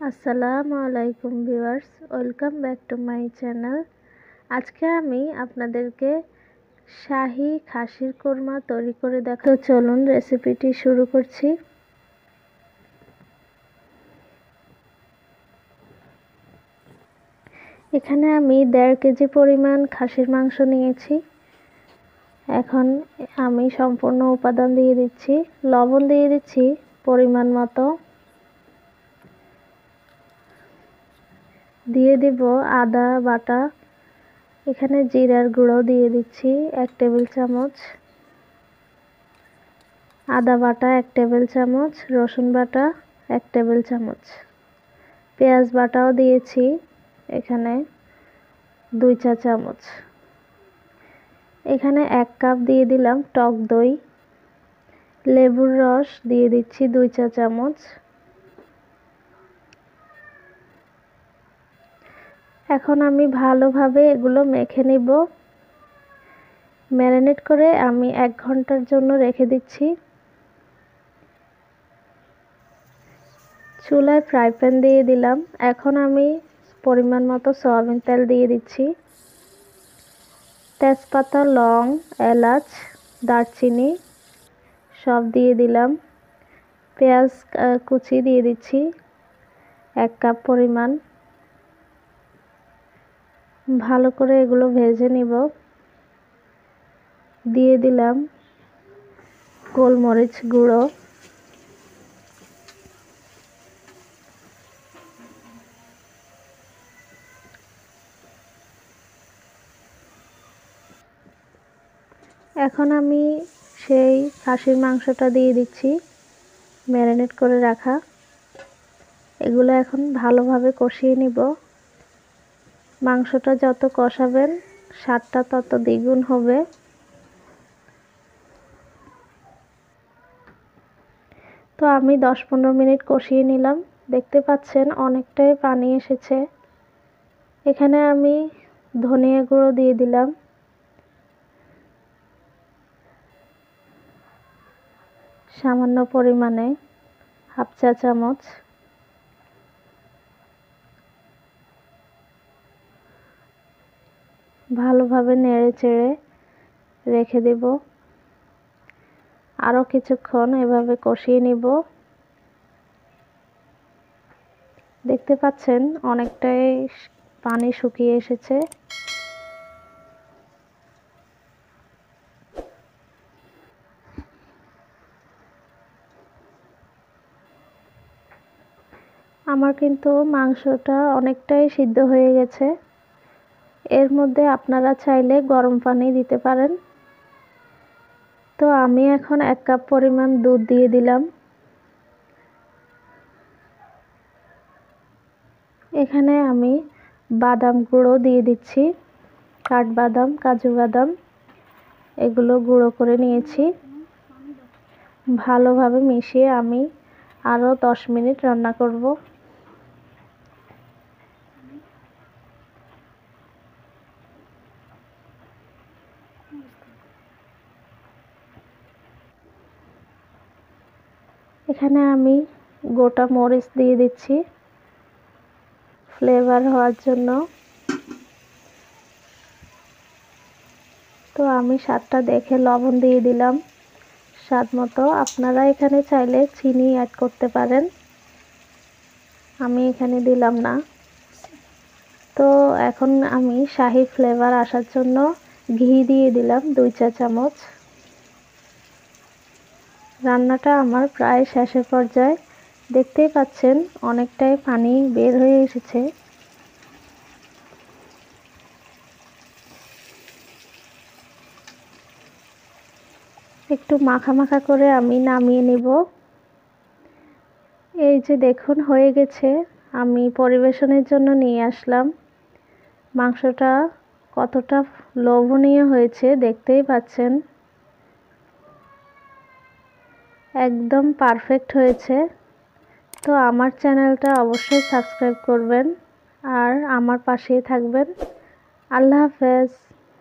আসসালামু আলাইকুম viewers, welcome back to my channel. আজকে আমি আপনাদেরকে শাহী খাসির কোরমা তৈরি করে দেখাবো। চলুন রেসিপিটি শুরু করছি। এখানে আমি 1.5 কেজি পরিমাণ খাসির মাংস নিয়েছি। এখন আমি সম্পূর্ণ উপাদান দিয়ে দিচ্ছি। লবণ দিয়ে দিচ্ছি পরিমাণ মতো, দিয়ে দিব আদা বাটা। এখানে জিরার গুঁড়ো দিয়ে দিচ্ছি 1 টেবিল চামচ, আদা বাটা 1 টেবিল চামচ, রসুন বাটা 1 টেবিল চামচ, পেঁয়াজ বাটাও দিয়েছি এখানে 2 চা চামচ। এখানে 1 কাপ দিয়ে দিলাম টক দই, লেবুর রস দিয়ে দিচ্ছি 2 চা চামচ। এখন আমি ভালোভাবে এগুলো মেখে নিব। ম্যারিনেট করে আমি 1 ঘন্টার জন্য রেখে দিচ্ছি। চুলায় ফ্রাই প্যান দিয়ে দিলাম। এখন আমি পরিমাণ মতো সয়াবিন তেল দিয়ে দিচ্ছি। তেজপাতা, লং, এলাচ, দারচিনি সব দিয়ে দিলাম। পেঁয়াজ কুচি দিয়ে দিচ্ছি 1 কাপ পরিমাণ। ভালো করে এগুলো ভেজে নিব। দিয়ে দিলাম গোলমরিচ গুঁড়ো, এখন আমি সেই খাসির মাংসটা দিয়ে দিচ্ছি ম্যারিনেট করে রাখা। এগুলো এখন ভালোভাবে কষিয়ে নিব। মাংসটা যত কষাবেন স্বাদটা তত দ্বিগুণ হবে। তো আমি 10-15 মিনিট কষিয়ে নিলাম। দেখতে পাচ্ছেন অনেকটাই পানি এসেছে। এখানে আমি ধনিয়া গুঁড়ো দিয়ে দিলাম, সামান্য পরিমাণে 1/2 চা চামচ। ভালোভাবে নেড়ে চেড়ে রেখে দেব। আরও কিছুক্ষণ এভাবে কষিয়ে নিব। দেখতে পাচ্ছেন অনেকটাই পানি শুকিয়ে এসেছে। আমার কিন্তু মাংসটা অনেকটাই সিদ্ধ হয়ে গেছে। এর মধ্যে আপনারা চাইলে গরম পানি দিতে পারেন। তো আমি এখন 1 কাপ পরিমাণ দুধ দিয়ে দিলাম। এখানে আমি বাদাম গুঁড়ো দিয়ে দিচ্ছি, কাঠবাদাম, কাজু বাদাম এগুলো গুঁড়ো করে নিয়েছি। ভালোভাবে মিশিয়ে আমি আরও 10 মিনিট রান্না করব। এখানে আমি গোটা মরিচ দিয়ে দিচ্ছি ফ্লেভার হওয়ার জন্য। তো আমি স্বাদটা দেখে লবণ দিয়ে দিলাম স্বাদ মতো। আপনারা এখানে চাইলে চিনি অ্যাড করতে পারেন, আমি এখানে দিলাম না। তো এখন আমি শাহী ফ্লেভার আসার জন্য ঘি দিয়ে দিলাম 2 চা চামচ। রান্নাটা আমার প্রায় শেষের পর্যায়ে। দেখতেই পাচ্ছেন অনেকটাই পানি বের হয়ে এসেছে। একটু মাখা মাখা করে আমি নামিয়ে নেব। এই যে দেখুন হয়ে গেছে। আমি পরিবেশনের জন্য নিয়ে আসলাম। মাংসটা কতটা লোভনীয় হয়েছে দেখতেই পাচ্ছেন। একদম পারফেক্ট হয়েছে। তো আমার চ্যানেলটা অবশ্যই সাবস্ক্রাইব করবেন আর আমার পাশেই থাকবেন। আল্লাহ হাফেজ।